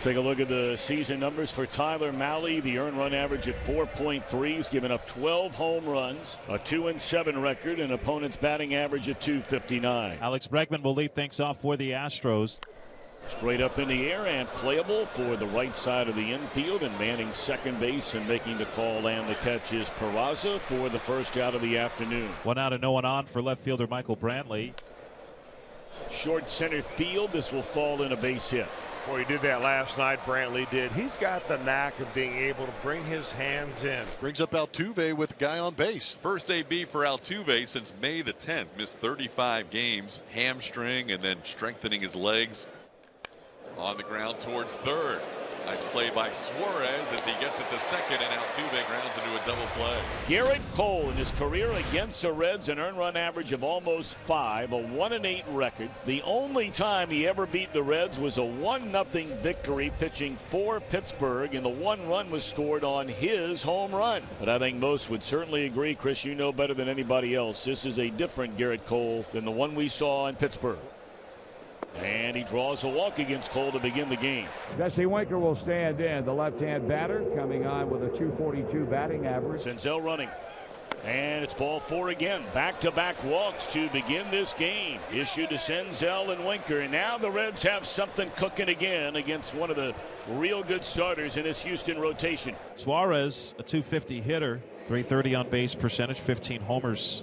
Take a look at the season numbers for Tyler Mahle. The earned run average at 4.3. He's given up 12 home runs, a 2-7 record, and opponent's batting average at 259. Alex Bregman will lead things off for the Astros. Straight up in the air and playable for the right side of the infield, and manning second base and making the call and the catch is Peraza for the first out of the afternoon. 1 out and no one on for left fielder Michael Brantley. Short center field. This will fall in a base hit. Boy, he did that last night. Brantley did. He's got the knack of being able to bring his hands in. Brings up Altuve with guy on base. First AB for Altuve since May the 10th. Missed 35 games. Hamstring and then strengthening his legs. On the ground towards third. Nice play by Suarez as he gets it to second, and Altuve grounds into a double play. Garrett Cole in his career against the Reds, an earned run average of almost 5, a 1-8 record. The only time he ever beat the Reds was a 1-0 victory pitching for Pittsburgh, and the 1 run was scored on his home run. But I think most would certainly agree, Chris, you know better than anybody else, this is a different Garrett Cole than the one we saw in Pittsburgh. And he draws a walk against Cole to begin the game. Jesse Winker will stand in. The left-hand batter coming on with a .242 batting average. Senzel running. And it's ball 4 again. Back-to-back walks to begin this game. Issued to Senzel and Winker. And now the Reds have something cooking again against one of the real good starters in this Houston rotation. Suarez, a .250 hitter, .330 on base percentage, 15 homers.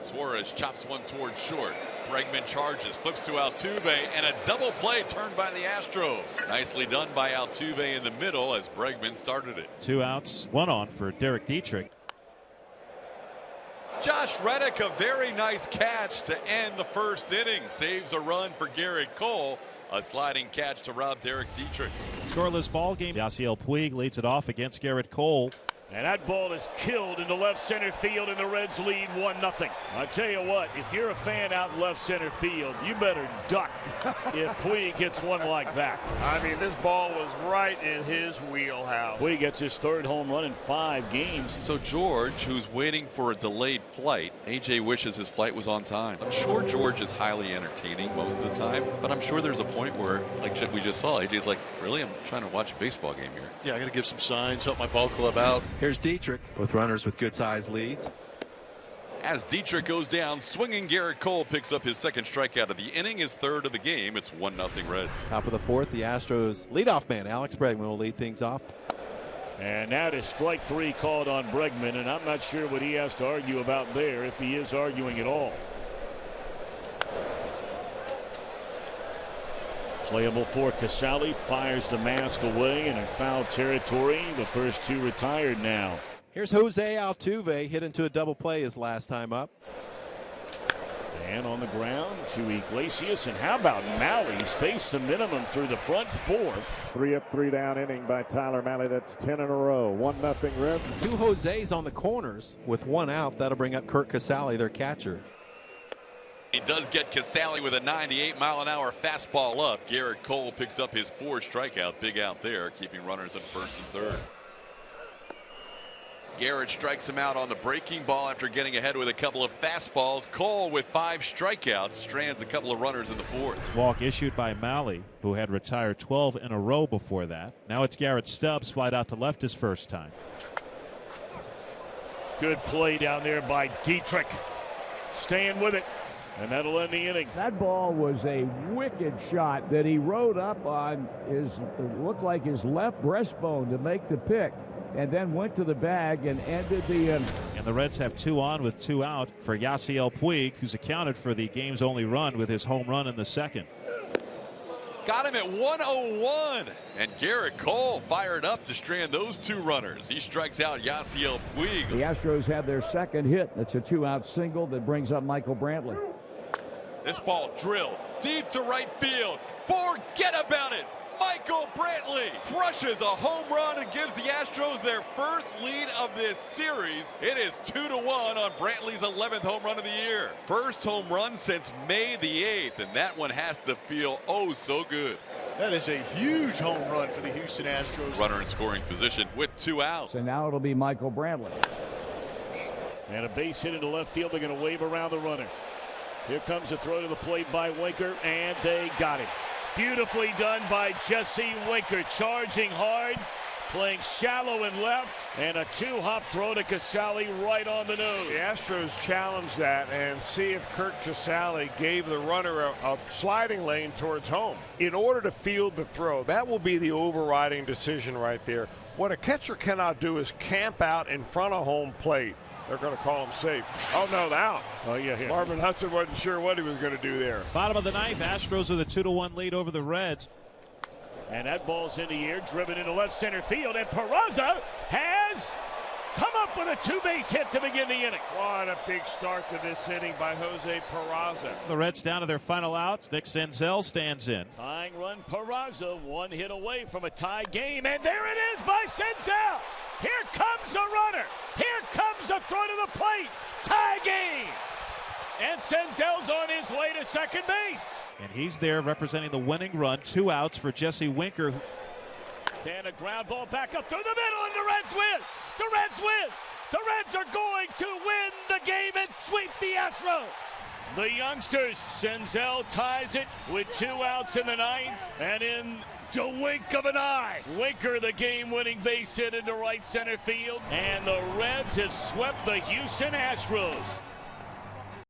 Suarez chops one towards short. Bregman charges, flips to Altuve, and a double play turned by the Astros. Nicely done by Altuve in the middle as Bregman started it. 2 outs, 1 on for Derek Dietrich. Josh Reddick, a very nice catch to end the first inning. Saves a run for Garrett Cole. A sliding catch to rob Derek Dietrich. Scoreless ball game. Yasiel Puig leads it off against Garrett Cole. And that ball is killed into left center field, and the Reds lead 1-0. I tell you what, if you're a fan out in left center field, you better duck if Puig hits one like that. I mean, this ball was right in his wheelhouse. Puig gets his 3rd home run in 5 games. So George, who's waiting for a delayed flight, AJ wishes his flight was on time. I'm sure George is highly entertaining most of the time, but I'm sure there's a point where, like we just saw, AJ's like, really? I'm trying to watch a baseball game here. Yeah, I got to give some signs, help my ball club out. Here's Dietrich with runners with good sized leads. As Dietrich goes down, swinging Garrett Cole picks up his 2nd strikeout of the inning, his 3rd of the game. It's 1-0 Reds. Top of the 4th, the Astros leadoff man Alex Bregman will lead things off. And now to strike 3 called on Bregman, and I'm not sure what he has to argue about there, if he is arguing at all. Playable for Casale, fires the mask away and in foul territory. The first 2 retired now. Here's Jose Altuve, hit into a double play his last time up. And on the ground to Iglesias. And how about Mahle? He's faced the minimum through the front 4. 3 up, 3 down inning by Tyler Mahle. That's 10 in a row. 1-0 Reds. 2 Jose's on the corners with 1 out. That'll bring up Curt Casale, their catcher. He does get Casale with a 98-mile-an-hour fastball up. Garrett Cole picks up his 4th strikeout. Big out there, keeping runners at 1st and 3rd. Garrett strikes him out on the breaking ball after getting ahead with a couple of fastballs. Cole with 5 strikeouts strands a couple of runners in the 4th. Walk issued by Mahle, who had retired 12 in a row before that. Now it's Garrett Stubbs, flied out to left his first time. Good play down there by Dietrich. Staying with it. And that'll end the inning. That ball was a wicked shot that he rode up on his, it looked like his left breastbone to make the pick, and then went to the bag and ended the inning. And the Reds have 2 on with 2 out for Yasiel Puig, who's accounted for the game's only run with his home run in the 2nd. Got him at 101. And Garrett Cole fired up to strand those 2 runners. He strikes out Yasiel Puig. The Astros have their 2nd hit. It's a 2-out single that brings up Michael Brantley. This ball drilled deep to right field. Forget about it. Michael Brantley crushes a home run and gives the Astros their first lead of this series. It is 2-1 on Brantley's 11th home run of the year. First home run since May the 8th, and that one has to feel oh so good. That is a huge home run for the Houston Astros. Runner in scoring position with 2 outs. So now it'll be Michael Brantley. And a base hit into left field. They're going to wave around the runner. Here comes a throw to the plate by Winker, and they got him. Beautifully done by Jesse Winker, charging hard, playing shallow and left, and a 2-hop throw to Casale right on the nose. The Astros challenged that and see if Kurt Casale gave the runner a sliding lane towards home. In order to field the throw, that will be the overriding decision right there. What a catcher cannot do is camp out in front of home plate. They're going to call him safe. Oh, no, out. Oh, yeah. Marvin Hudson wasn't sure what he was going to do there. Bottom of the ninth, Astros with a 2-1 lead over the Reds. And that ball's in the air, driven into left center field, and Peraza has come up with a 2-base hit to begin the inning. What a big start to this inning by Jose Peraza. The Reds down to their final outs. Nick Senzel stands in. Tying run, Peraza, 1 hit away from a tie game, and there it is by Senzel. Here comes a runner. Here comes a throw to the plate. Tie game. And Senzel's on his way to second base. And he's there representing the winning run. 2 outs for Jesse Winker. And a ground ball back up through the middle, and the Reds win. The Reds win. The Reds are going to win the game and sweep the Astros. The youngsters, Senzel ties it with 2 outs in the ninth, and in the wink of an eye, Winker the game-winning base hit into right center field, and the Reds have swept the Houston Astros.